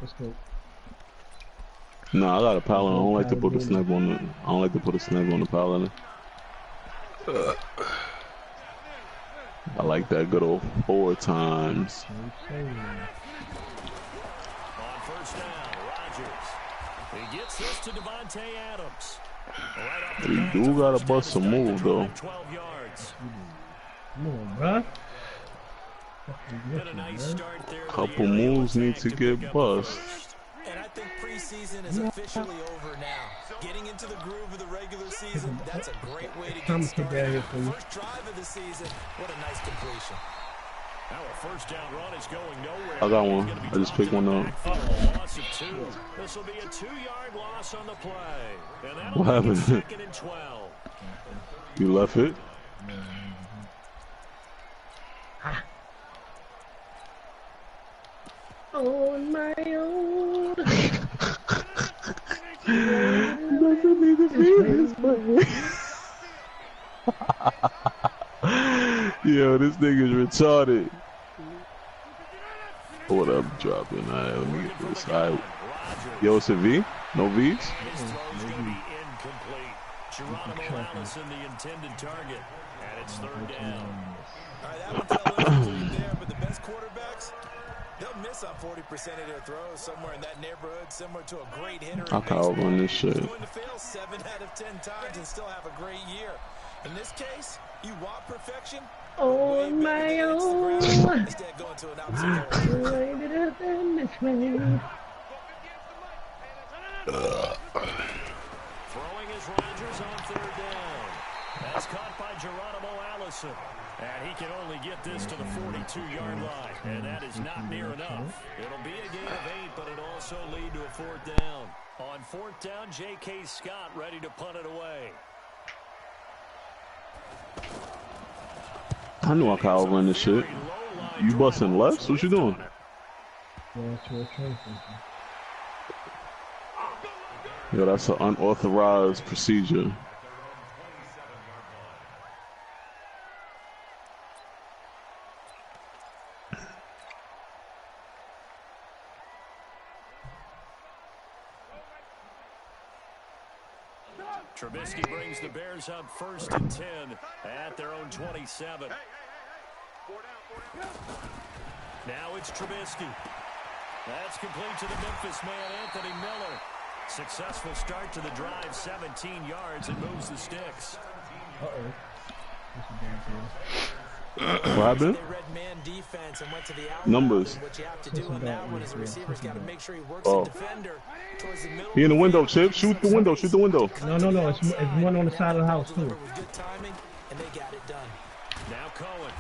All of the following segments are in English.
Let's go. Nah, I got a pallet. I don't like to put a snag on it. I don't like to put a snag on the pallet. I like that good old 4 times. On first down, Rodgers. He gets this to Devontae Adams. We do gotta bust some move though. 12 yards. Come on, bruh. Couple moves need to get bust. And I think preseason is officially over now. Getting into the groove of the regular season, that's a great way to get started. First drive of the season, what a nice completion. Our first down run is going nowhere. I got one. I just picked one up. Loss of 2. This will be a 2-yard loss on the play. And what happened? 2nd and 12. You left it? On my own. Doesn't need to be this, but yo, this nigga's retarded. What up, dropping? Alright, let me get this. Alright. Yo, it's a V? No V's? His throw's going to be incomplete. Geronimo Allison, the intended target. And it's 3rd down. All right, that one fell incomplete there, but the best quarterbacks, they'll miss on 40% of their throws, somewhere in that neighborhood, similar to a great hitter. I can't outrun this shit. He's going to fail 7 out of 10 times and still have a great year. In this case, you want perfection? On my own. Instead, going to an opposite Throwing is Rodgers on 3rd down. That's caught by Geronimo Allison. And he can only get this to the 42-yard line. And that is not near enough. It'll be a gain of 8, but it'll also lead to a 4th down. On 4th down, J.K. Scott ready to punt it away. I knew I could outrun this shit. You busting lefts? What you doing? Yo, that's an unauthorized procedure. Trubisky brings the Bears up 1st and 10 at their own 27. Now it's Trubisky. That's complete to the Memphis man, Anthony Miller. Successful start to the drive, 17 yards, and moves the sticks. Uh-oh. What happened? Numbers. Oh. He in the window, Chip. Shoot the window. Shoot the window. No. It's one on the side of the house, too. Now Cohen.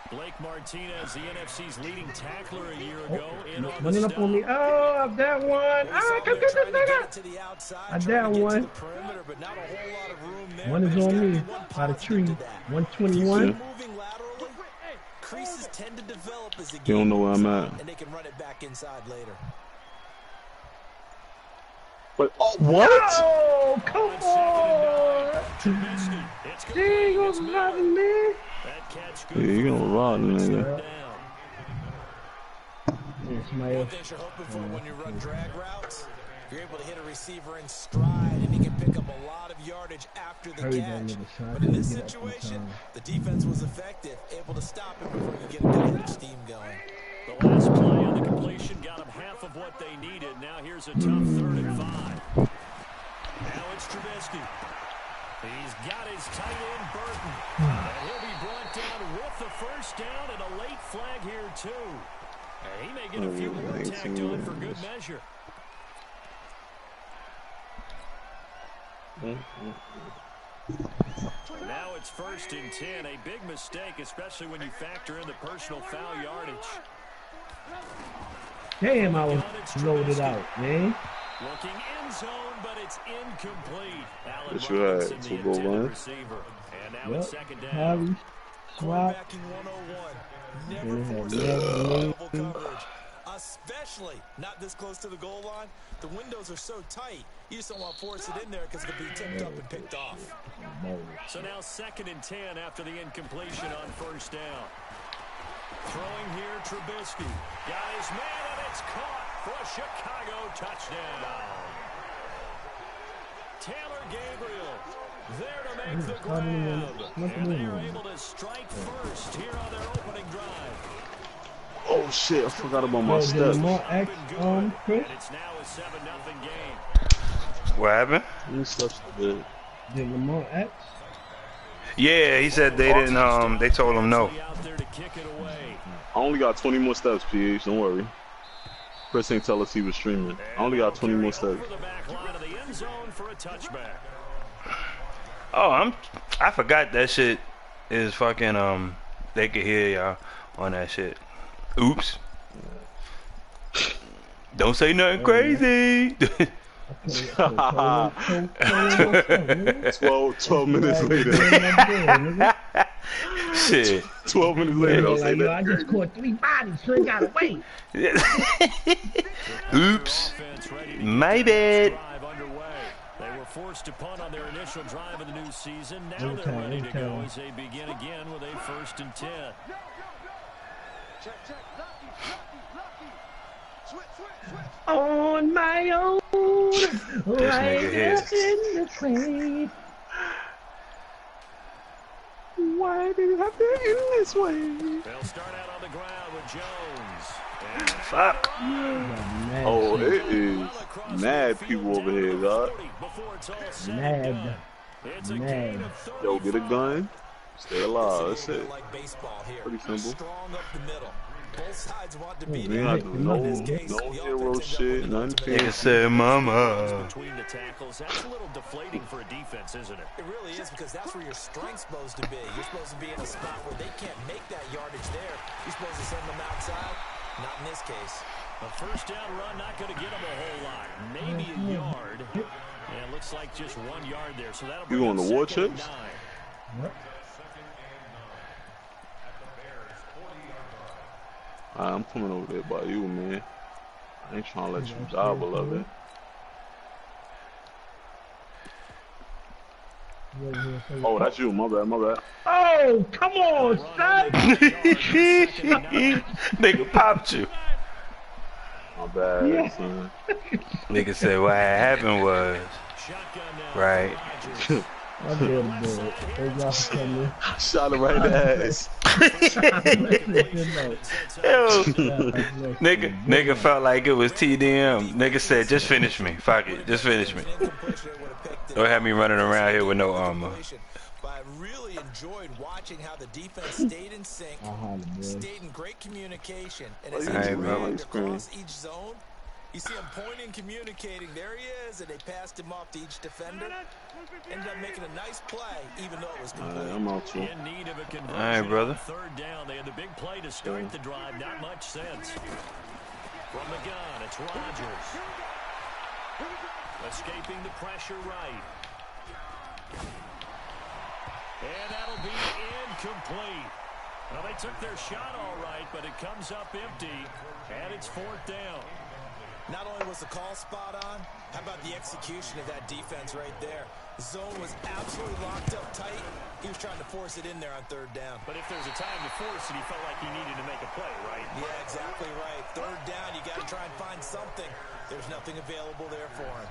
Blake Martinez, the NFC's leading tackler a year ago. Running up on me. Oh, that one. Ah, come get this nigga. I down one. One is on me by the tree. 121. Creases tend to develop as the You don't know where I'm at. And they can run it back inside later. But what? Oh, come on! He was robbing me. Yeah, you gonna rob me, nigga. One thing you're hoping for when you run drag routes, you're able to hit a receiver in stride, and he can pick up a lot of yardage after the catch. But in this situation, the defense was effective, able to stop him before you get a good head of steam going. The last play on the completion got him half of what they needed. Now here's a tough 3rd and 5. Now it's Trubisky. He's got his tight end, Burton. And he'll be brought down with the first down and a late flag here, too. And he may get a few more tacked on for good measure. Now it's 1st and 10. A big mistake, especially when you factor in the personal foul yardage. Damn, I was loaded out, man. Looking end zone, but it's incomplete. What you had? 2 goal lines? And now it's 2nd down. Harry, swap. Quarterbacking 101. Never force coverage, especially not this close to the goal line. The windows are so tight, you just don't want to force it in there because it could be tipped up and picked off. So now 2nd and 10 after the incompletion on 1st down. Throwing here, Trubisky. Got his man, and It's caught for a Chicago touchdown. Taylor Gabriel there to make the grab. And they are able to strike first here on their opening drive. Oh shit, I forgot about my steps. Lamar X, Chris? And it's now a 7-0 game. What happened? These steps are good. Did Lamar X? Yeah, he said they didn't. They told him no. Out there to kick it away. I only got 20 more steps, PH. Don't worry. Chris ain't tell us he was streaming. I only got 20 more steps. Over the back line of the end zone for a touchback. Oh, I forgot that shit is fucking they could hear y'all on that shit. Oops. Don't say nothing crazy. 12 minutes later. Shit. 12 minutes later, don't say that. I just caught 3 bodies, so I gotta wait. Oops. My bad. They were forced to punt on their initial drive of the new season. Now they're ready to go as they begin again with a 1st and 10. On my own, right up in the trade. Why did it have to end this way? They'll start out on the ground with Jones. Fuck. Oh, it is mad people over here, God. Mad. Yo, get a gun. Stay alive. That's it. Pretty simple. Both sides want to be We ain't got to do no hero shit, nothing. Nigga said, "Mama." Between the tackles, that's a little deflating for a defense, isn't it? It really is, because that's where your strength's supposed to be. You're supposed to be in a spot where they can't make that yardage there. You're supposed to send them outside. Not in this case. A 1st down run, not going to get them a whole lot. Maybe a yard. And it looks like just 1 yard there. So that'll bring You on the war chips? What? I'm coming over there by you, man. I ain't trying to let you die, beloved. Oh, that's you. My bad, my bad. Oh, come on, son! Nigga popped you. My bad, Yeah. son. Nigga said what happened was right. I did it. Thank y'all for coming. Shot him right in the ass. Yo, nigga felt like it was TDM. Nigga said, just finish me. Fuck it, just finish me. Don't have me running around here with no armor. But I really enjoyed watching how the defense stayed in sync, stayed in great communication, and as they ran across each zone, you see him pointing, communicating. There he is, and they passed him off to each defender. Ended up making a nice play, even though it was complete. I'm out too. In need of a conversion. All right, brother. 3rd down. They had the big play to start the drive. Not much sense. From the gun, it's Rodgers. Escaping the pressure right. And that'll be incomplete. Well, they took their shot all right, but it comes up empty, and it's 4th down. Not only was the call spot on, how about the execution of that defense right there? The zone was absolutely locked up tight. He was trying to force it in there on 3rd down. But if there's a time to force it, he felt like he needed to make a play, right? Yeah, exactly right. 3rd down, you got to try and find something. There's nothing available there for him.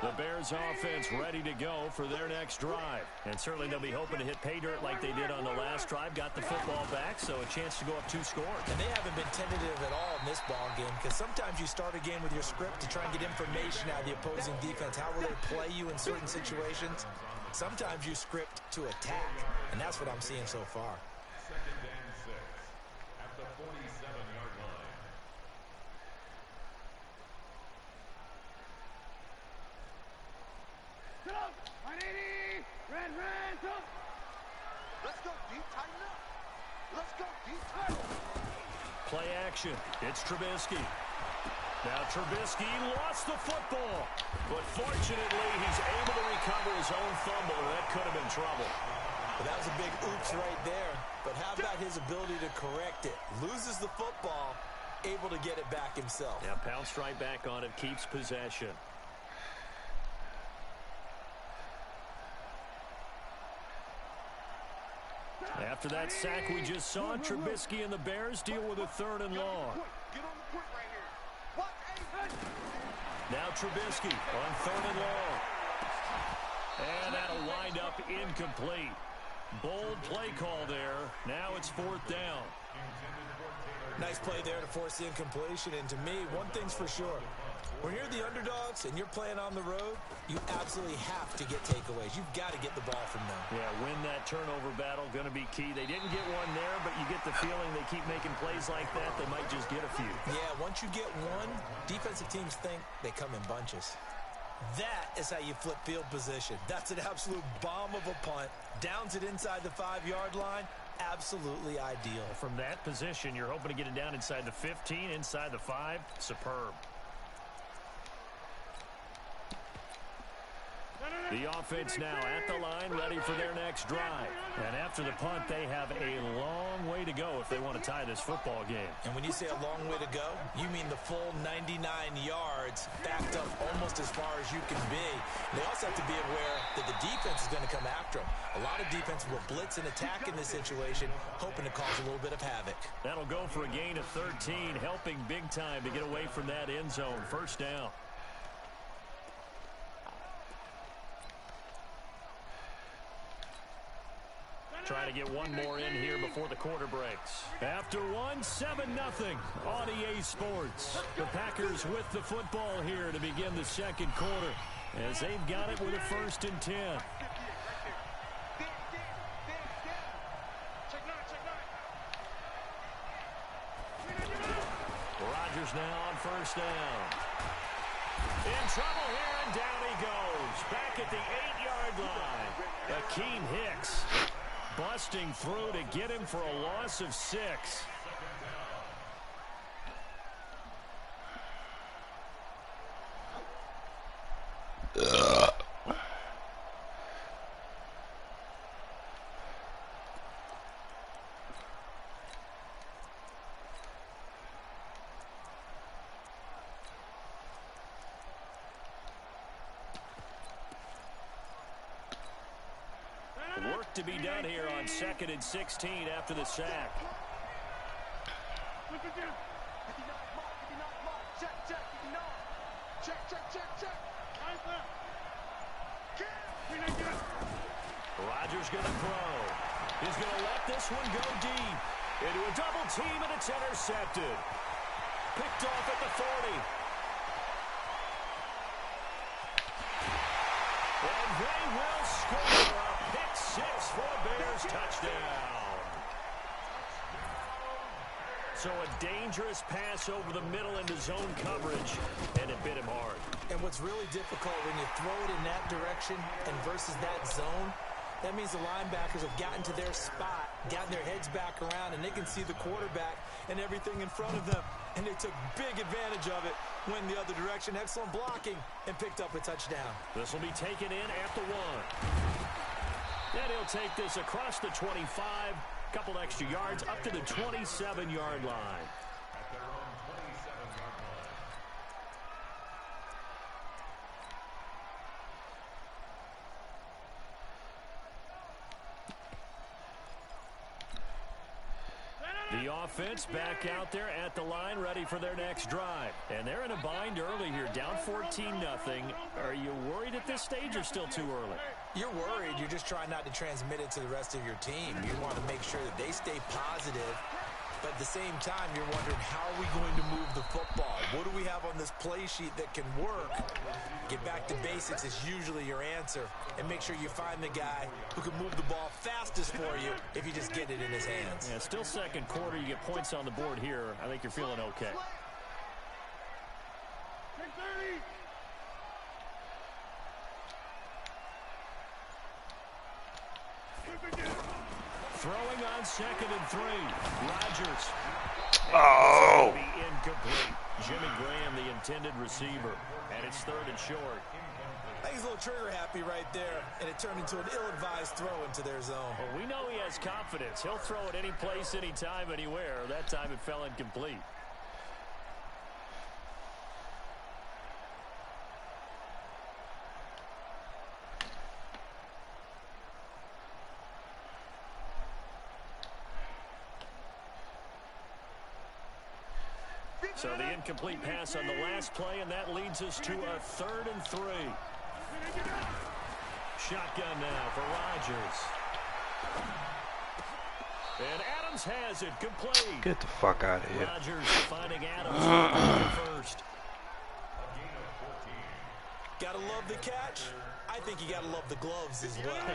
The Bears offense ready to go for their next drive. And certainly they'll be hoping to hit pay dirt like they did on the last drive. Got the football back, so a chance to go up 2 scores. And they haven't been tentative at all in this ball game, because sometimes you start a game with your script to try and get information out of the opposing defense. How will they play you in certain situations? Sometimes you script to attack, and that's what I'm seeing so far. Play action. It's Trubisky. Now Trubisky lost the football, but fortunately he's able to recover his own fumble. That could have been trouble. But that was a big oops right there. But how about his ability to correct it? Loses the football, able to get it back himself. Yeah, pounced right back on it, keeps possession. After that sack we just saw, Trubisky and the Bears deal with a 3rd and long. Get on the point right here. Now Trubisky on 3rd and long. And that'll wind up incomplete. Bold play call there. Now it's 4th down. Nice play there to force the incompletion. And to me, one thing's for sure. When you're the underdogs and you're playing on the road, you absolutely have to get takeaways. You've got to get the ball from them. Yeah, win that turnover battle, going to be key. They didn't get one there, but you get the feeling they keep making plays like that, they might just get a few. Yeah, once you get one, defensive teams think they come in bunches. That is how you flip field position. That's an absolute bomb of a punt. Downs it inside the 5-yard line. Absolutely ideal. From that position, you're hoping to get it down inside the 15, inside the 5. Superb. The offense now at the line, ready for their next drive. And after the punt, they have a long way to go if they want to tie this football game. And when you say a long way to go, you mean the full 99 yards backed up almost as far as you can be. They also have to be aware that the defense is going to come after them. A lot of defense will blitz and attack in this situation, hoping to cause a little bit of havoc. That'll go for a gain of 13, helping big time to get away from that end zone. 1st down. Trying to get one more in here before the quarter breaks. After one, 7-0 on EA Sports. The Packers with the football here to begin the 2nd quarter as they've got it with a 1st and 10. Rodgers now on 1st down. In trouble here, and down he goes. Back at the 8-yard line. Akeem Hicks busting through to get him for a loss of 6. Work to be done here on 2nd and 16 after the sack. Rodgers going to throw. He's going to let this one go deep. Into a double team, and it's intercepted. Picked off at the 40. And they will score a pick 6 for a Bears touchdown. So a dangerous pass over the middle into zone coverage, and it bit him hard. And what's really difficult when you throw it in that direction and versus that zone, that means the linebackers have gotten to their spot, gotten their heads back around, and they can see the quarterback and everything in front of them. And they took big advantage of it, went the other direction, excellent blocking, and picked up a touchdown. This will be taken in at the 1. And he'll take this across the 25, couple extra yards up to the 27-yard line. The offense back out there at the line, ready for their next drive. And they're in a bind early here, down 14-0. Are you worried at this stage or still too early? You're worried. You're just trying not to transmit it to the rest of your team. You want to make sure that they stay positive. But at the same time, you're wondering, how are we going to move the football? What do we have on this play sheet that can work? Get back to basics is usually your answer. And make sure you find the guy who can move the ball fastest for you if you just get it in his hands. Yeah, still 2nd quarter. You get points on the board here. I think you're feeling okay. Throwing on 2nd and 3. Rodgers. Oh! Be incomplete. Jimmy Graham, the intended receiver. And it's 3rd and short. I think he's a little trigger happy right there, and it turned into an ill-advised throw into their zone. Well, we know he has confidence. He'll throw it any place, anytime, anywhere. That time it fell incomplete. So the incomplete pass on the last play, and that leads us to a 3rd and 3. Shotgun now for Rodgers. And Adams has it, complete. Get the fuck out of here. Rodgers finding Adams first. Gotta love the catch. I think you gotta love the gloves as well.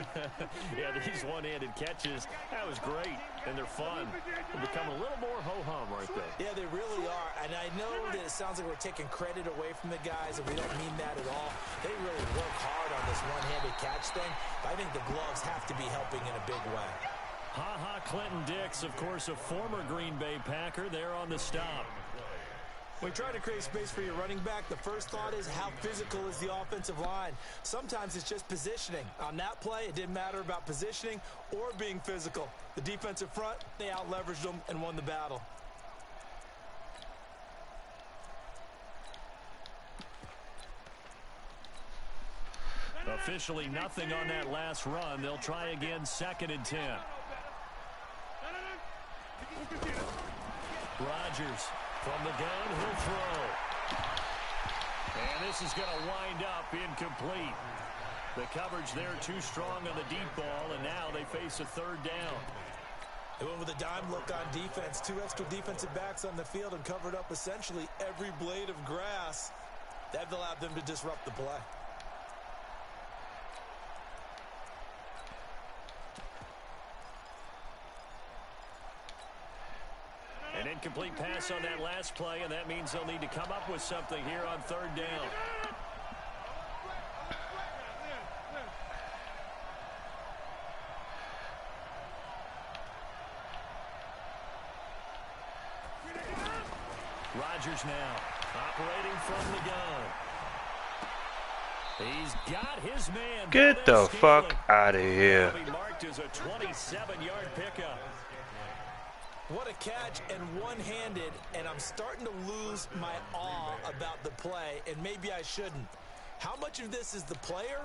Yeah, these one-handed catches, that was great, and they're fun. They become a little more ho-hum right there. Yeah, they really are, and I know that it sounds like we're taking credit away from the guys, and we don't mean that at all. They really work hard on this one-handed catch thing, but I think the gloves have to be helping in a big way. Ha-ha Clinton Dix, of course, a former Green Bay Packer, there on the stop. When trying to create space for your running back, the first thought is how physical is the offensive line. Sometimes it's just positioning. On that play, it didn't matter about positioning or being physical. The defensive front, they out-leveraged them and won the battle. Officially nothing on that last run. They'll try again, 2nd and 10. Rodgers from the gun, he'll throw. And this is going to wind up incomplete. The coverage there too strong on the deep ball, and now they face a 3rd down. They went with a dime look on defense. 2 extra defensive backs on the field and covered up essentially every blade of grass. That allowed them to disrupt the play. An incomplete pass on that last play, and that means they'll need to come up with something here on 3rd down. Rodgers now operating from the gun. He's got his man. Get the fuck out of here. He marked as a 27-yard pickup. What a catch, and one-handed, and I'm starting to lose my awe about the play, and maybe I shouldn't. How much of this is the player?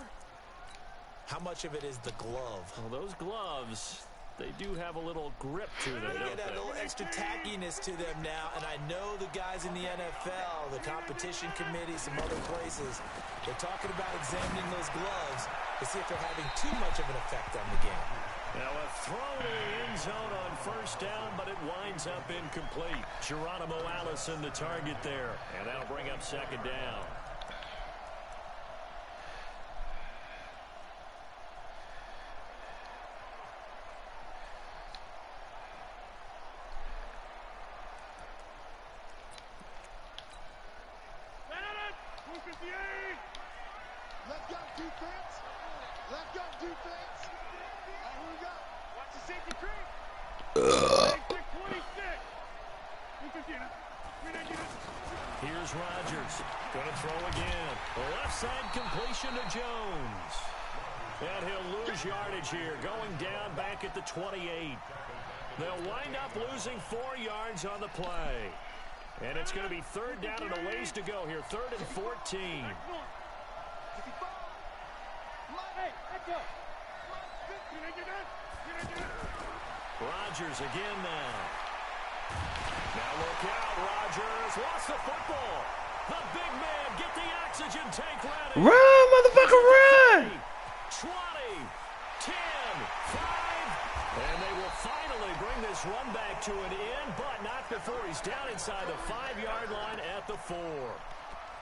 How much of it is the glove? Well, those gloves, they do have a little grip to them, They get a little extra tackiness to them now, and I know the guys in the NFL, the competition committee, some other places, they're talking about examining those gloves to see if they're having too much of an effect on the game. Now a throw to the end zone on 1st down, but it winds up incomplete. Geronimo Allison the target there, and that'll bring up 2nd down. Left gun defense. Left gun defense. Who we got? Watch the safety creep. 26. Here's Rodgers. Gonna throw again. Left side completion to Jones. And he'll lose yardage here. Going down back at the 28. They'll wind up losing 4 yards on the play. And it's going to be 3rd down and a ways to go here. 3rd and 14. Rodgers again now. Now look out, Rodgers. Lost the football. The big man, get the oxygen tank ready. Run, motherfucker, run! 20, 10, 5. And they will finally bring this run back to an end, but not before he's down inside the 5-yard line at the 4.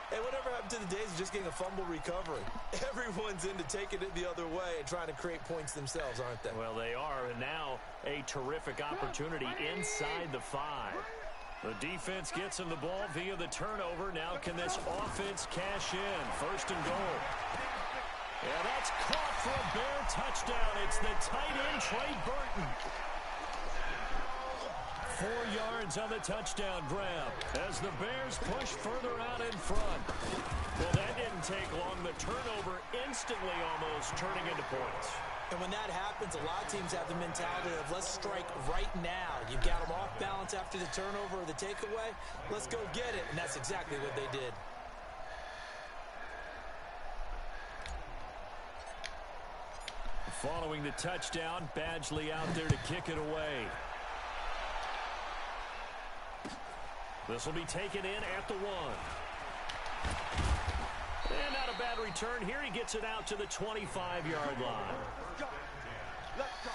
Hey, whatever happened to the days of just getting a fumble recovery? Everyone's into taking it the other way and trying to create points themselves, aren't they? Well, they are, and now a terrific opportunity inside the 5. The defense gets him the ball via the turnover. Now can this offense cash in? 1st and goal. Yeah, that's caught for a Bear touchdown. It's the tight end, Trey Burton. 4 yards on the touchdown grab as the Bears push further out in front. Well, that didn't take long. The turnover instantly almost turning into points. And when that happens, a lot of teams have the mentality of let's strike right now. You've got them off balance after the turnover or the takeaway. Let's go get it. And that's exactly what they did. Following the touchdown, Badgley out there to kick it away. This will be taken in at the 1. And not a bad return here. He gets it out to the 25-yard line. Let's go.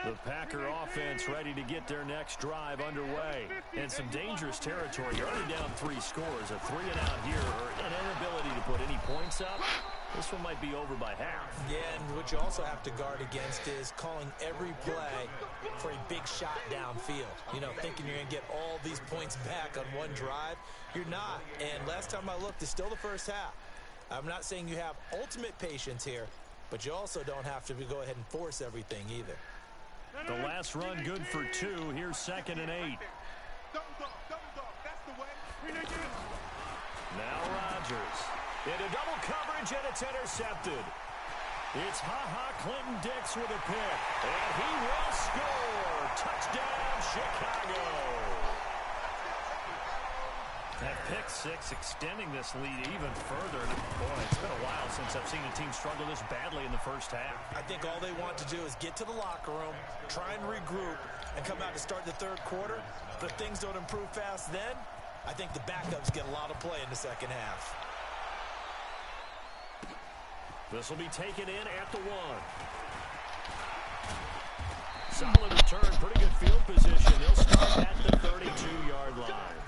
The Packer offense ready to get their next drive underway. And some dangerous territory. You're already down 3 scores. A 3-and-out here, or an inability to put any points up. This one might be over by half. Yeah, and what you also have to guard against is calling every play for a big shot downfield. You know, thinking you're going to get all these points back on one drive. You're not. And last time I looked, it's still the first half. I'm not saying you have ultimate patience here, but you also don't have to go ahead and force everything either. The last run good for 2. Here's 2nd and 8. Double dog. That's the way. Now Rodgers. Into double coverage, and it's intercepted. It's Clinton-Dix with a pick. And he will score. Touchdown, Chicago. That pick 6 extending this lead even further. Boy, it's been a while since I've seen a team struggle this badly in the first half. I think all they want to do is get to the locker room, try and regroup, and come out to start the third quarter. But if things don't improve fast then, I think the backups get a lot of play in the second half. This will be taken in at the 1. Solid return, pretty good field position. They'll start at the 32-yard line.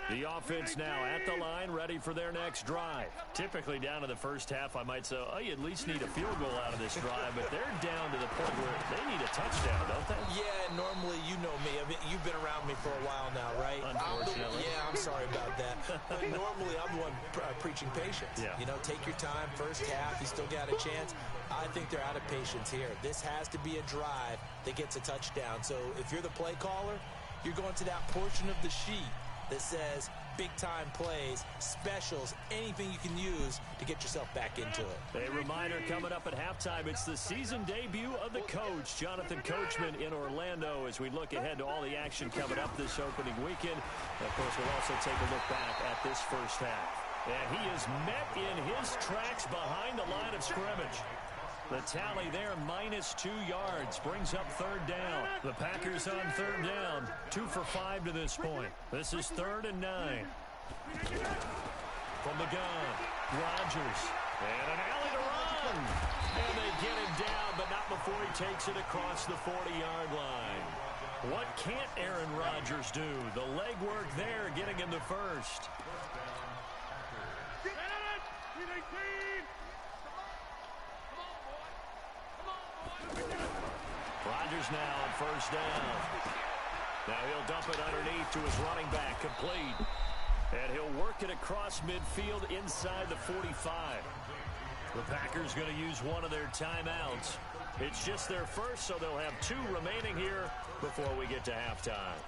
The offense now at the line, ready for their next drive. Typically down to the first half, I might say, oh, you at least need a field goal out of this drive, but they're down to the point where they need a touchdown, don't they? Yeah, normally, you know me. I mean, you've been around me for a while now, right? Unfortunately. I'm sorry about that. But normally, I'm the one preaching patience. Yeah. You know, take your time, first half, you still got a chance. I think they're out of patience here. This has to be a drive that gets a touchdown. So if you're the play caller, you're going to that portion of the sheet that says big-time plays, specials, anything you can use to get yourself back into it. A reminder coming up at halftime, it's the season debut of the coach, Jonathan Coachman, in Orlando, as we look ahead to all the action coming up this opening weekend. And of course, we'll also take a look back at this first half. And he is met in his tracks behind the line of scrimmage. The tally there, -2 yards, brings up 3rd down. The Packers on 3rd down, 2 for 5 to this point. This is 3rd and 9. From the gun, Rodgers, and an alley to run. And they get him down, but not before he takes it across the 40-yard line. What can't Aaron Rodgers do? The legwork there, getting him the first. Rodgers now on 1st down. Now he'll dump it underneath to his running back, complete. And he'll work it across midfield inside the 45. The Packers going to use one of their timeouts. It's just their first, so they'll have 2 remaining here before we get to halftime.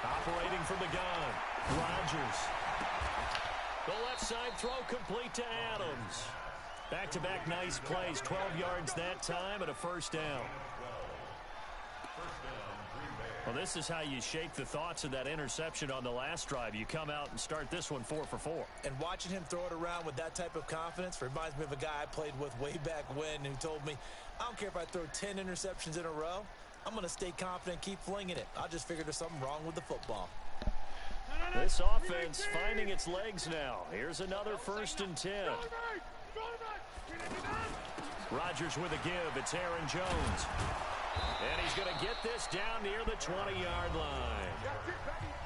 Operating from the gun, Rodgers. The left side throw complete to Adams. Back-to-back nice plays, 12 yards that time and a 1st down. Well, this is how you shake the thoughts of that interception on the last drive. You come out and start this one 4 for 4. And watching him throw it around with that type of confidence reminds me of a guy I played with way back when who told me, I don't care if I throw 10 interceptions in a row. I'm going to stay confident, keep flinging it. I just figured there's something wrong with the football. This offense finding its legs now. Here's another 1st and 10. Rodgers with a give. It's Aaron Jones. And he's going to get this down near the 20-yard line.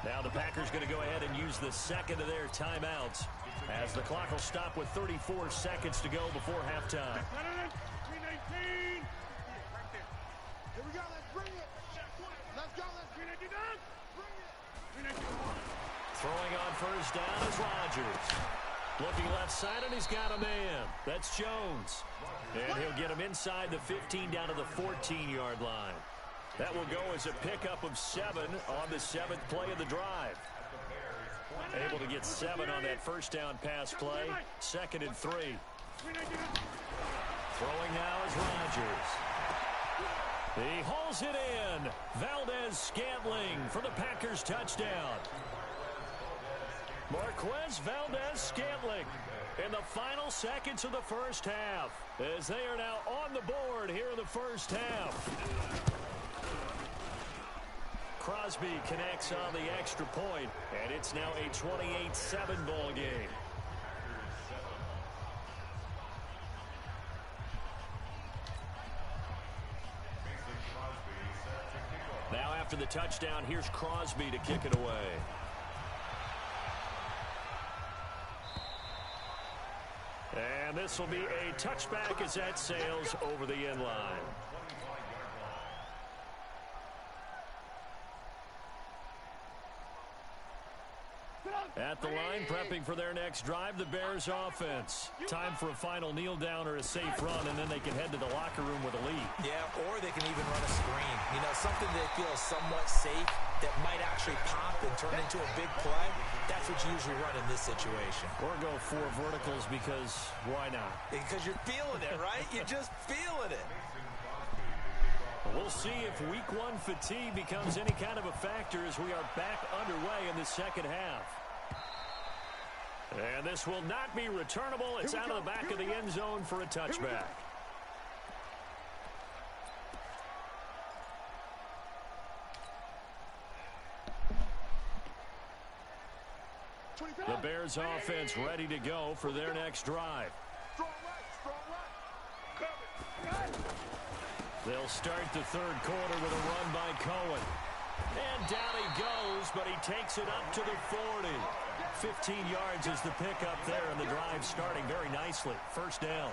Now the Packers going to go ahead and use the 2nd of their timeouts as the clock will stop with 34 seconds to go before halftime. Here we go, let's bring it. Let's go, let's bring it. Bring it. Throwing on 1st down is Rodgers. Looking left side, and he's got a man. That's Jones. And he'll get him inside the 15 down to the 14-yard line. That will go as a pickup of 7 on the 7th play of the drive. Able to get 7 on that first down pass play. 2nd and 3. Throwing now is Rodgers. He hauls it in. Valdez-Scantling for the Packers touchdown. Marquez Valdez-Scantling in the final seconds of the first half as they are now on the board here in the first half. Crosby connects on the extra point, and it's now a 28-7 ball game. Now after the touchdown, here's Crosby to kick it away. And this will be a touchback as that sails over the end line. At the line, prepping for their next drive, the Bears offense. Time for a final kneel down or a safe run, and then they can head to the locker room with a lead. Yeah, or they can even run a screen. You know, something they feel is somewhat safe that might actually pop and turn into a big play. That's what you usually run in this situation. Or go 4 verticals because why not? Because you're feeling it, right? You're just feeling it. We'll see if week 1 fatigue becomes any kind of a factor as we are back underway in the second half. And this will not be returnable. It's out of the back of the end zone for a touchback. The Bears offense ready to go for their next drive. They'll start the third quarter with a run by Cohen. And down he goes, but he takes it up to the 40. 15 yards is the pickup there, and the drive starting very nicely. First down.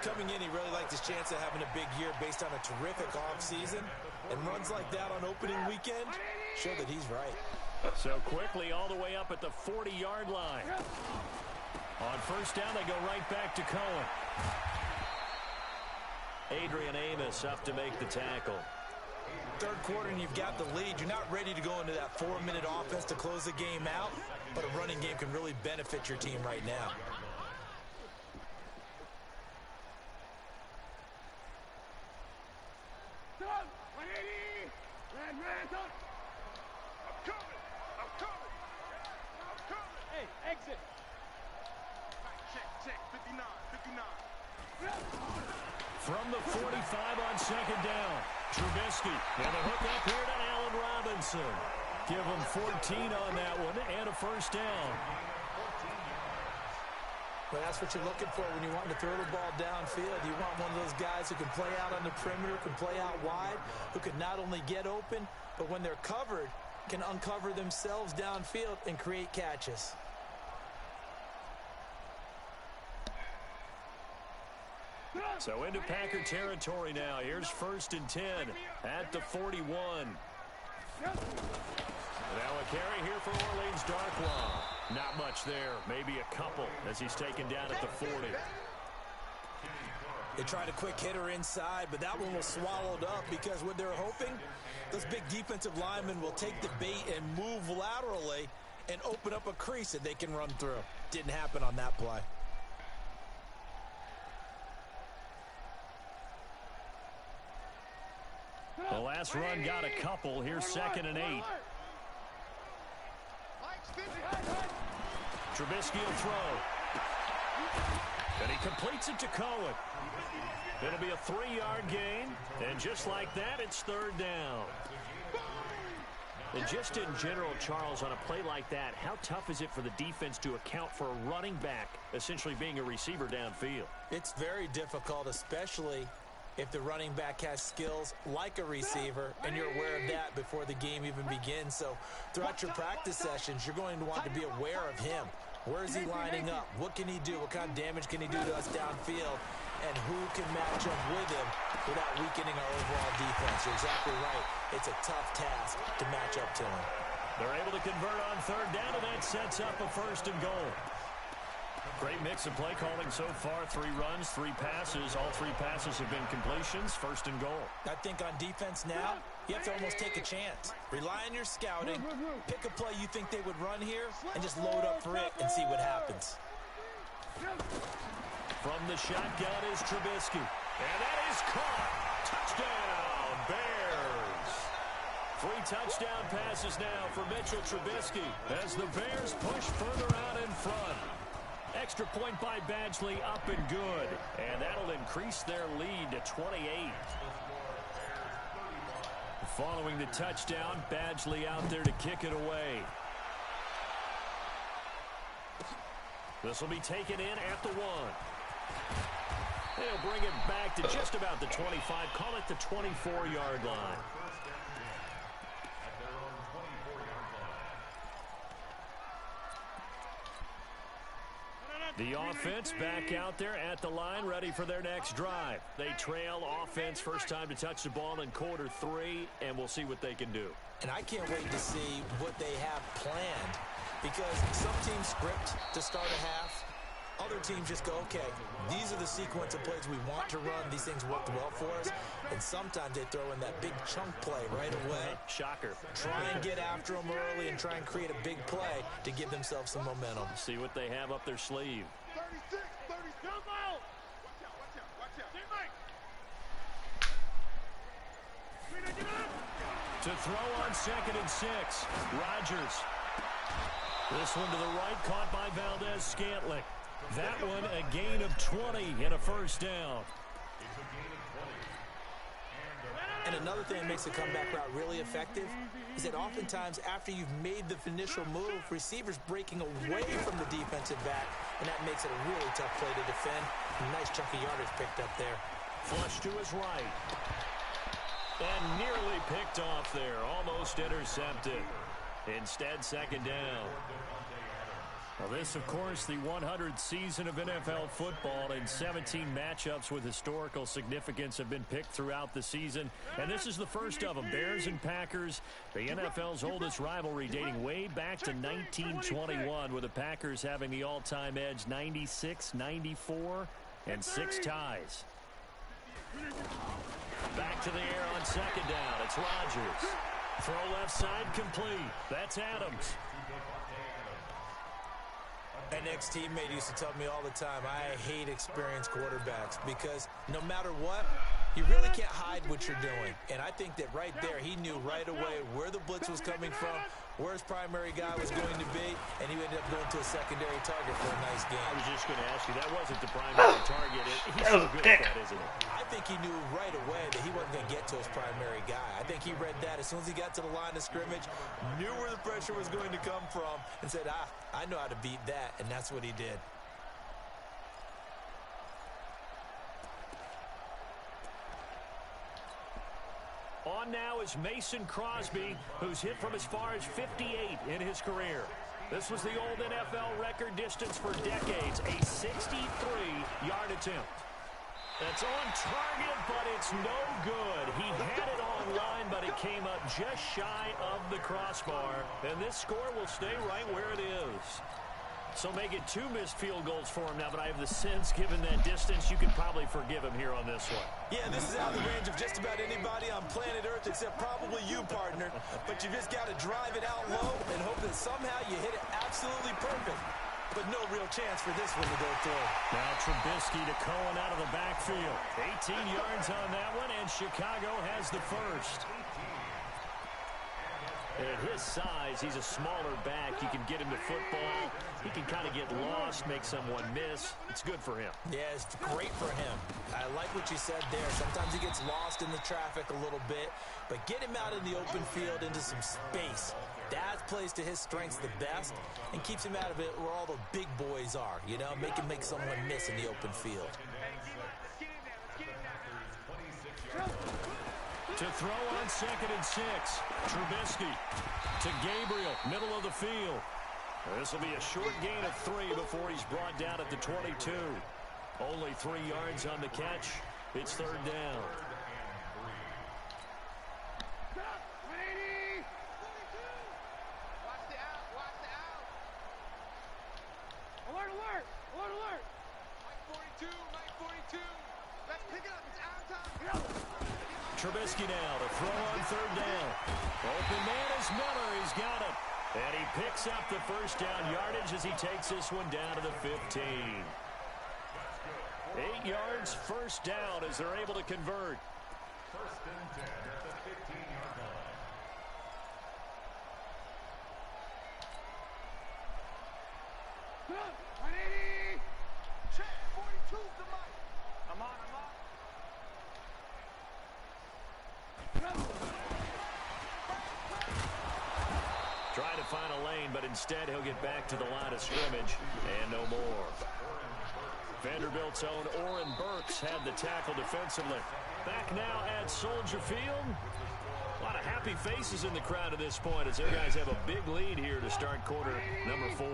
Coming in, he really liked his chance of having a big year based on a terrific offseason. And runs like that on opening weekend show that he's right. So quickly all the way up at the 40-yard line. On first down, they go right back to Cohen. Adrian Amos up to make the tackle. Third quarter and you've got the lead. You're not ready to go into that 4-minute offense to close the game out, but a running game can really benefit your team right now. Hey, exit. Check, 59. From the 45 on second down, Trubisky. And a hook up here to Allen Robinson. Give him 14 on that one and a first down. Well, that's what you're looking for when you want to throw the ball downfield. You want one of those guys who can play out on the perimeter, can play out wide, who can not only get open, but when they're covered, can uncover themselves downfield and create catches. So into Packer territory now. Here's 1st and 10 at the 41. Now a carry here for Orleans Darkwa. Not much there. Maybe a couple as he's taken down at the 40. They tried a quick hitter inside, but that one was swallowed up because what they're hoping, those big defensive linemen will take the bait and move laterally and open up a crease that they can run through. Didn't happen on that play. The last run got a couple. Here's 2nd and 8. Trubisky will throw. And he completes it to Cohen. It'll be a 3-yard gain. And just like that, it's 3rd down. And just in general, Charles, on a play like that, how tough is it for the defense to account for a running back essentially being a receiver downfield? It's very difficult, especially if the running back has skills like a receiver, and you're aware of that before the game even begins. So throughout your practice sessions, you're going to want to be aware of him. Where is he lining up? What can he do? What kind of damage can he do to us downfield? And who can match up with him without weakening our overall defense? You're exactly right. It's a tough task to match up to him. They're able to convert on 3rd down, and that sets up a 1st and goal. Great mix of play calling so far. 3 runs, 3 passes. All 3 passes have been completions. First and goal. I think on defense now, you have to almost take a chance. Rely on your scouting. Pick a play you think they would run here and just load up for it and see what happens. From the shotgun is Trubisky. And that is caught. Touchdown, Bears. 3 touchdown passes now for Mitchell Trubisky as the Bears push further out in front. Extra point by Badgley, up and good. And that'll increase their lead to 28. Following the touchdown, Badgley out there to kick it away. This will be taken in at the 1. They'll bring it back to just about the 25. Call it the 24-yard line. The offense back out there at the line, ready for their next drive. They trail offense, first time to touch the ball in quarter 3, and we'll see what they can do. And I can't wait to see what they have planned, because some teams script to start a half. Other teams just go, okay, these are the sequence of plays we want to run. These things work well for us. And sometimes they throw in that big chunk play right away. Shocker. Try and get after them early and try and create a big play to give themselves some momentum. See what they have up their sleeve. 36, 30, jump out. Watch out. To throw on 2nd and 6. Rodgers. This one to the right, caught by Valdez-Scantling. That one a gain of 20 and a first down. And another thing that makes the comeback route really effective is that oftentimes after you've made the initial move, receivers breaking away from the defensive back, and that makes it a really tough play to defend. A nice chunk of yardage picked up there. Flush to his right. And nearly picked off there. Almost intercepted. Instead, 2nd down. Well, this, of course, the 100th season of NFL football, and 17 matchups with historical significance have been picked throughout the season. And this is the first of them, Bears and Packers, the NFL's oldest rivalry dating way back to 1921, with the Packers having the all-time edge 96, 94, and 6 ties. Back to the air on 2nd down. It's Rodgers. Throw left side complete. That's Adams. An ex-teammate used to tell me all the time, I hate experienced quarterbacks because no matter what, you really can't hide what you're doing. And I think that right there, he knew right away where the blitz was coming from, where his primary guy was going to be, and he ended up going to a secondary target for a nice game. I was just going to ask you, that wasn't the primary target. He's so good at that, isn't it? I think he knew right away that he wasn't going to get to his primary guy. I think he read that as soon as he got to the line of scrimmage, knew where the pressure was going to come from, and said, I know how to beat that, and that's what he did. On now is Mason Crosby, who's hit from as far as 58 in his career. This was the old NFL record distance for decades, a 63-yard attempt. That's on target, but it's no good. He had it on line, but it came up just shy of the crossbar. And this score will stay right where it is. So make it 2 missed field goals for him now, but I have the sense, given that distance, you could probably forgive him here on this one. Yeah, this is out of the range of just about anybody on planet Earth except probably you, partner. But you just got to drive it out low and hope that somehow you hit it absolutely perfect. But no real chance for this one to go through. Now Trubisky to Cohen out of the backfield. 18 yards on that one, and Chicago has the first. At his size, he's a smaller back. You can get him to football. He can kind of get lost, make someone miss. It's good for him. Yeah, it's great for him. I like what you said there. Sometimes he gets lost in the traffic a little bit, but get him out in the open field into some space. That plays to his strengths the best and keeps him out of it where all the big boys are, you know, make him make someone miss in the open field. To throw on 2nd and 6. Trubisky to Gabriel, middle of the field. This will be a short gain of 3 before he's brought down at the 22. Only 3 yards on the catch. It's 3rd down. Trubisky now to throw on third down. Open man is Miller. He's got it. And he picks up the first down yardage as he takes this one down to the 15. 8 yards, first down as they're able to convert. First and 10 at the 15-yard line. Ready? Check. 42's the mic. I'm on. Trying to find a lane, but instead he'll get back to the line of scrimmage and no more. Vanderbilt's own Oren Burks had the tackle defensively. Back now at Soldier Field. A lot of happy faces in the crowd at this point as their guys have a big lead here to start quarter number 4.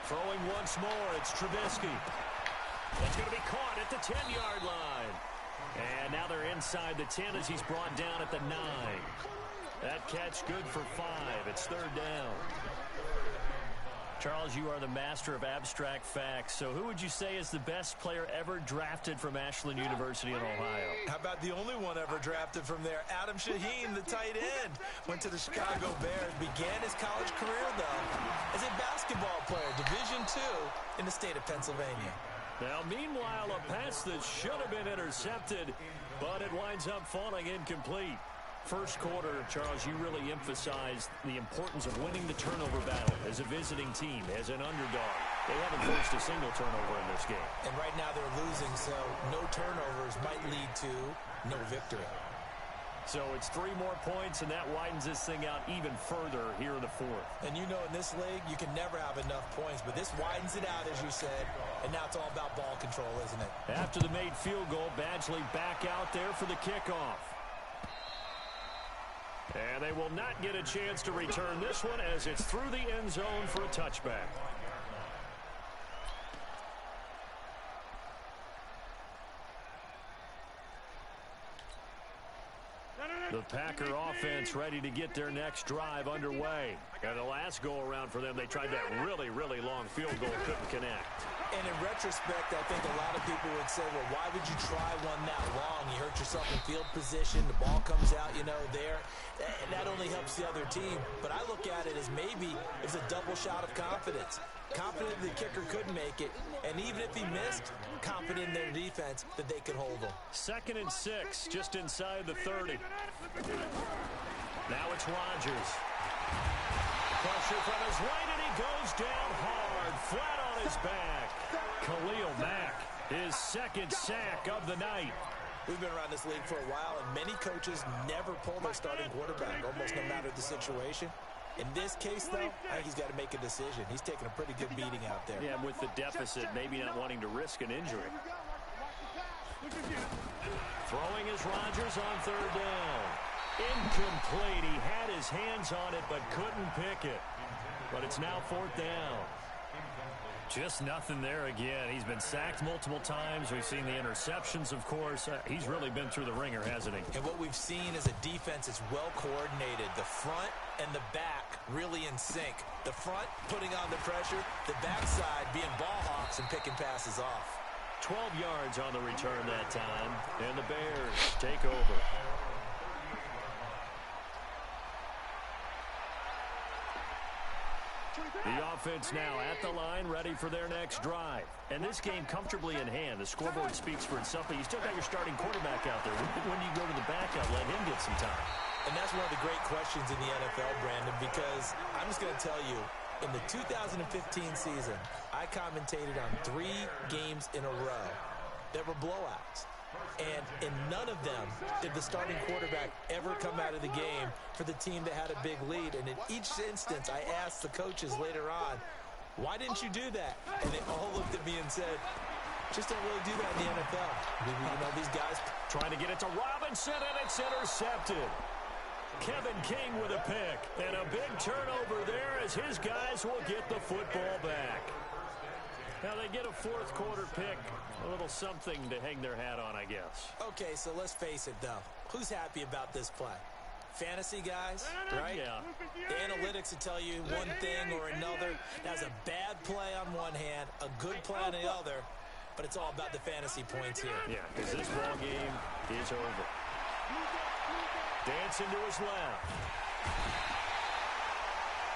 Throwing once more, it's Trubisky. It's going to be caught at the 10-yard line. And now they're inside the 10 as he's brought down at the 9. That catch good for 5. It's third down. Charles, you are the master of abstract facts. So who would you say is the best player ever drafted from Ashland University in Ohio? How about the only one ever drafted from there? Adam Shaheen, the tight end. Went to the Chicago Bears. Began his college career, though, as a basketball player, Division II in the state of Pennsylvania. Now, meanwhile, a pass that should have been intercepted, but it winds up falling incomplete. First quarter, Charles, you really emphasized the importance of winning the turnover battle as a visiting team, as an underdog. They haven't forced a single turnover in this game. And right now they're losing, so no turnovers might lead to no victory. So it's 3 more points, and that widens this thing out even further here in the 4th. And you know in this league, you can never have enough points, but this widens it out, as you said, and now it's all about ball control, isn't it? After the made field goal, Badgley back out there for the kickoff. And they will not get a chance to return this one as it's through the end zone for a touchback. The Packer offense ready to get their next drive underway. And the last go-around for them, they tried that really, really long field goal, couldn't connect. And in retrospect, I think a lot of people would say, well, why would you try one that long? You hurt yourself in field position. The ball comes out, there. That only helps the other team. But I look at it as maybe it's a double shot of confidence. Confident the kicker couldn't make it. And even if he missed, confident in their defense that they could hold him. 2nd and 6, just inside the 30. Now it's Rodgers. Pressure from his right, and he goes down hard, flat on his back. Khalil Mack, his 2nd sack of the night. We've been around this league for a while, and many coaches never pull their starting quarterback, almost no matter the situation. In this case, though, I think he's got to make a decision. He's taking a pretty good beating out there. Yeah, with the deficit, maybe not wanting to risk an injury. Throwing is Rodgers on third down. Incomplete. He had his hands on it, but couldn't pick it. But it's now 4th down. Just nothing there again. He's been sacked multiple times. We've seen the interceptions, of course. He's really been through the ringer, hasn't he? And what we've seen is a defense that's well coordinated. The front and the back really in sync. The front putting on the pressure, the backside being ball hawks and picking passes off. 12 yards on the return that time, and the Bears take over. The offense now at the line, ready for their next drive. And this game comfortably in hand. The scoreboard speaks for itself, but you still got your starting quarterback out there. When do you go to the backup, let him get some time? And that's one of the great questions in the NFL, Brandon, because I'm just going to tell you, in the 2015 season, I commentated on 3 games in a row that were blowouts. And in none of them did the starting quarterback ever come out of the game for the team that had a big lead. And in each instance, I asked the coaches later on, why didn't you do that? And they all looked at me and said, just don't really do that in the NFL. These guys trying to get it to Robinson, and it's intercepted. Kevin King with a pick, and a big turnover there as his guys will get the football back. Now they get a 4th quarter pick, a little something to hang their hat on, I guess. Okay, so let's face it, though. Who's happy about this play? Fantasy guys, right? Yeah. The analytics will tell you one thing or another. That's a bad play on one hand, a good play on the other, but it's all about the fantasy points here. Yeah, because this ball game is over. Dancing to his left.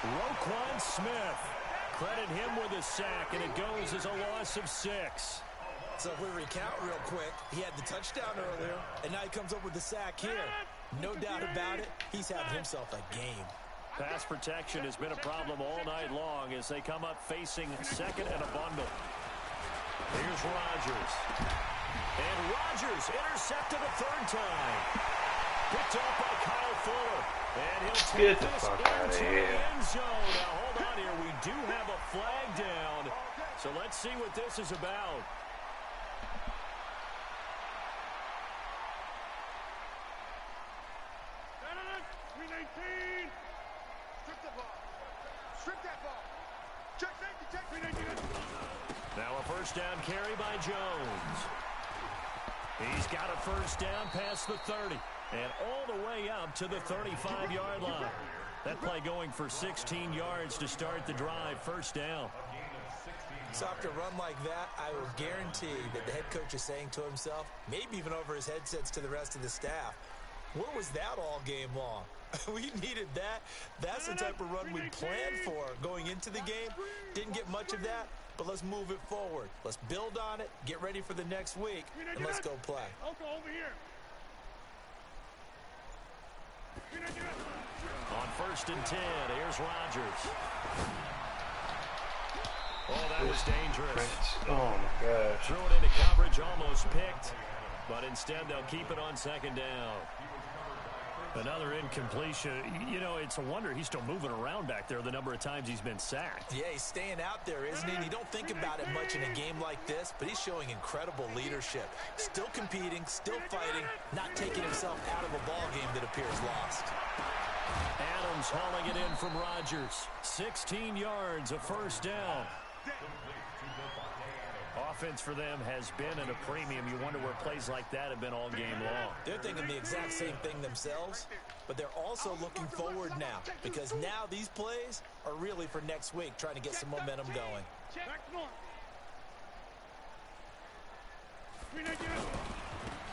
Roquan Smith. Credit him with a sack, and it goes as a loss of 6. So if we recount real quick, he had the touchdown earlier, and now he comes up with the sack here. No doubt about it, he's having himself a game. Pass protection has been a problem all night long as they come up facing second and a bundle. Here's Rodgers. And Rodgers intercepted a third time. Picked up by Kyle Fuller. And he'll take this into the end zone. Now, hold on here. We do have a flag down. So let's see what this is about. Strip that ball. Check safety. Now a first down carry by Jones. He's got a first down past the 30 and all the way up to the 35-yard line. That play going for 16 yards to start the drive. First down. So after a run like that, I will guarantee that the head coach is saying to himself, maybe even over his headsets to the rest of the staff, where was that all game long? We needed that. That's the type of run we planned for going into the game. Didn't get much of that, but let's move it forward. Let's build on it, get ready for the next week, and let's go play. Over here. On first and 10, here's Rodgers. Oh, that was dangerous. Oh, my gosh. Threw it into coverage, almost picked, but instead they'll keep it on second down. Another incompletion. You know, it's a wonder he's still moving around back there the number of times he's been sacked. Yeah, he's staying out there, isn't he? And you don't think about it much in a game like this, but he's showing incredible leadership. Still competing, still fighting, not taking himself out of a ball game that appears lost. Adams hauling it in from Rodgers. 16 yards, a first down. Offense for them has been at a premium. You wonder where plays like that have been all game long. They're thinking the exact same thing themselves, but they're also looking forward now because now these plays are really for next week, trying to get some momentum going.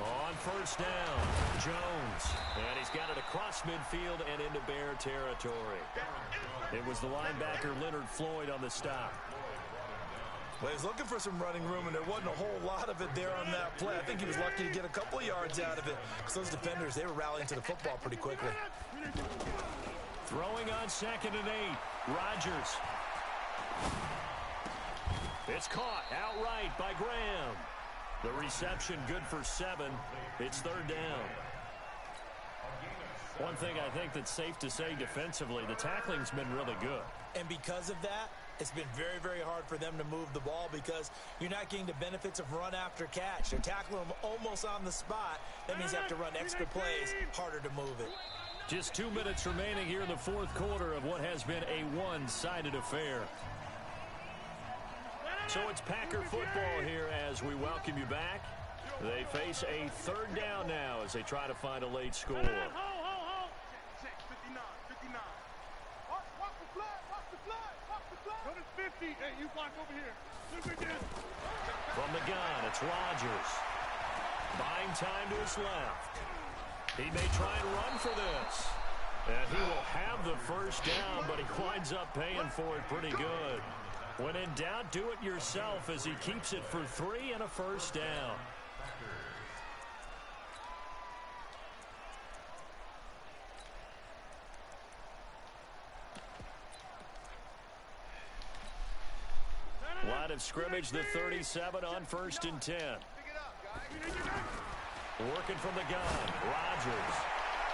On first down, Jones. And he's got it across midfield and into Bear territory. It was the linebacker Leonard Floyd on the stop. Well, he was looking for some running room, and there wasn't a whole lot of it there on that play. I think he was lucky to get a couple of yards out of it because those defenders, they were rallying to the football pretty quickly. Throwing on second and 8, Rodgers. It's caught outright by Graham. The reception good for 7. It's third down. One thing I think that's safe to say defensively, the tackling's been really good. And because of that, it's been very, very hard for them to move the ball because you're not getting the benefits of run after catch. They're tackling them almost on the spot. That means you have to run extra plays, harder to move it. Just 2 minutes remaining here in the fourth quarter of what has been a one-sided affair. So it's Packer football here as we welcome you back. They face a third down now as they try to find a late score. Hey, you block over here. From the gun, it's Rodgers. Buying time to his left. He may try and run for this. And he will have the first down, but he winds up paying for it pretty good. When in doubt, do it yourself as he keeps it for 3 and a first down. Line of scrimmage, the 37 on first and 10. Working from the gun, Rodgers.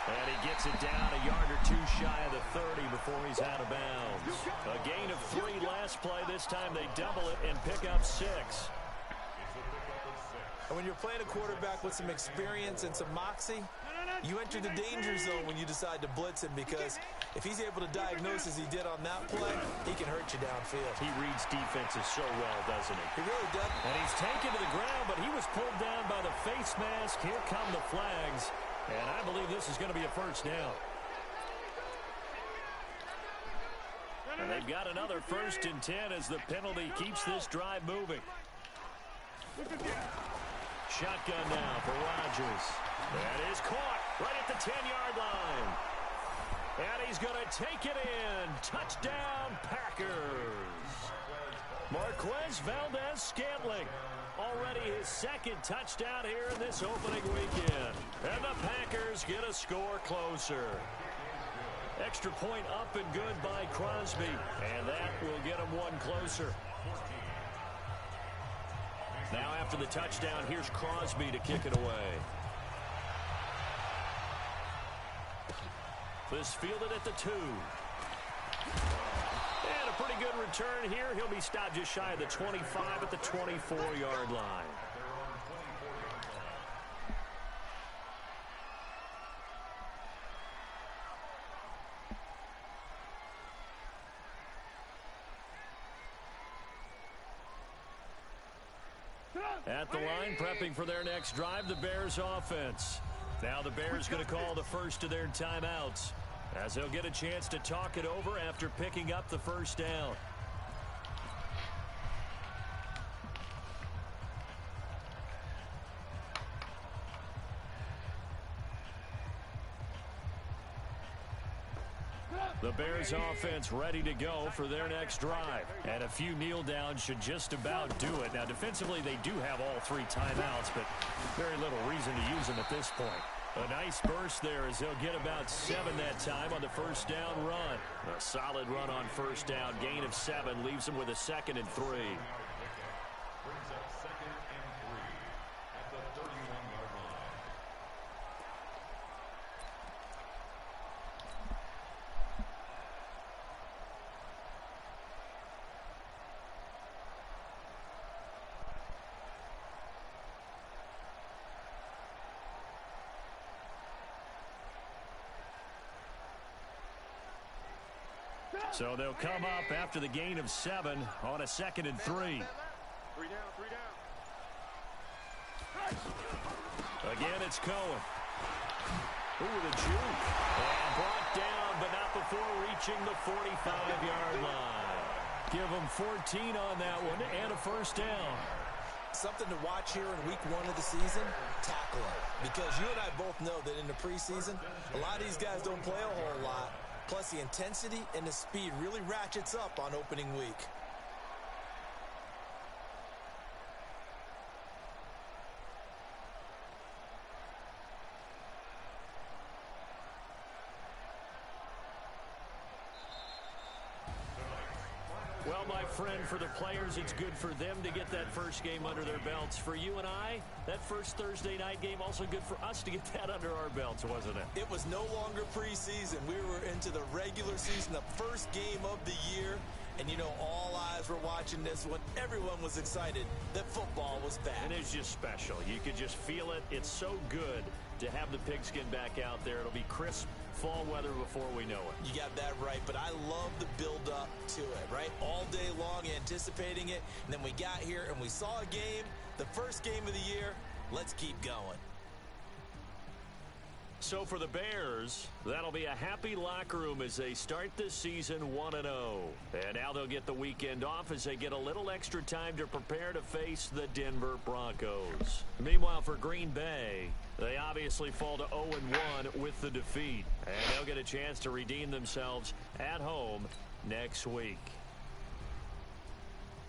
And he gets it down a yard or 2 shy of the 30 before he's out of bounds. A gain of 3 last play. This time they double it and pick up 6. And when you're playing a quarterback with some experience and some moxie, you enter the danger zone when you decide to blitz him because if he's able to diagnose as he did on that play, he can hurt you downfield. He reads defenses so well, doesn't he? He really does. And he's taken to the ground, but he was pulled down by the face mask. Here come the flags. And I believe this is going to be a first down. got another 1st and 10 as the penalty keeps this drive moving. Shotgun now for Rodgers. That is caught right at the 10-yard line. And he's going to take it in. Touchdown, Packers. Marquez Valdez-Scantling. Already his 2nd touchdown here in this opening weekend. And the Packers get a score closer. Extra point up and good by Crosby. And that will get him one closer. Now after the touchdown, here's Crosby to kick it away. This fielded at the 2. And a pretty good return here. He'll be stopped just shy of the 25 at the 24-yard line. At the line, prepping for their next drive, the Bears offense. Now the Bears going to call the first of their timeouts, as they'll get a chance to talk it over after picking up the 1st down. The Bears offense ready to go for their next drive. And a few kneel downs should just about do it. Now defensively they do have all 3 timeouts, but very little reason to use them at this point. A nice burst there as they'll get about 7 that time on the 1st down run. A solid run on 1st down. Gain of 7 leaves them with a 2nd and 3. Brings up 2nd and 3 at the 31-yard line. So they'll come up after the gain of 7 on a 2nd and 3. 3 down, 3 down. Again, it's Cohen. Ooh, the juke. And brought down, but not before reaching the 45-yard line. Give them 14 on that one and a 1st down. Something to watch here in week 1 of the season, tackling. Because you and I both know that in the preseason, a lot of these guys don't play a whole lot. Plus, the intensity and the speed really ratchets up on opening week. Well, my friend, for the players, it's good for them to get that first game under their belts. For you and I, that first Thursday night game, also good for us to get that under our belts, wasn't it? It was no longer preseason. We were into the regular season, the first game of the year. And, you know, all eyes were watching this one. Everyone was excited that football was back. And it's just special. You could just feel it. It's so good to have the pigskin back out there. It'll be crisp fall weather before we know it. You got that right, but I love the build-up to it, right? All day long anticipating it, and then we got here and we saw a game, the first game of the year. Let's keep going. So for the Bears, that'll be a happy locker room as they start this season 1-0. And now they'll get the weekend off as they get a little extra time to prepare to face the Denver Broncos. Meanwhile, for Green Bay, they obviously fall to 0-1 with the defeat. And they'll get a chance to redeem themselves at home next week.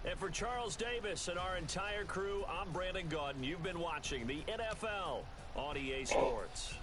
And for Charles Davis and our entire crew, I'm Brandon Gaudin. You've been watching the NFL on EA Sports.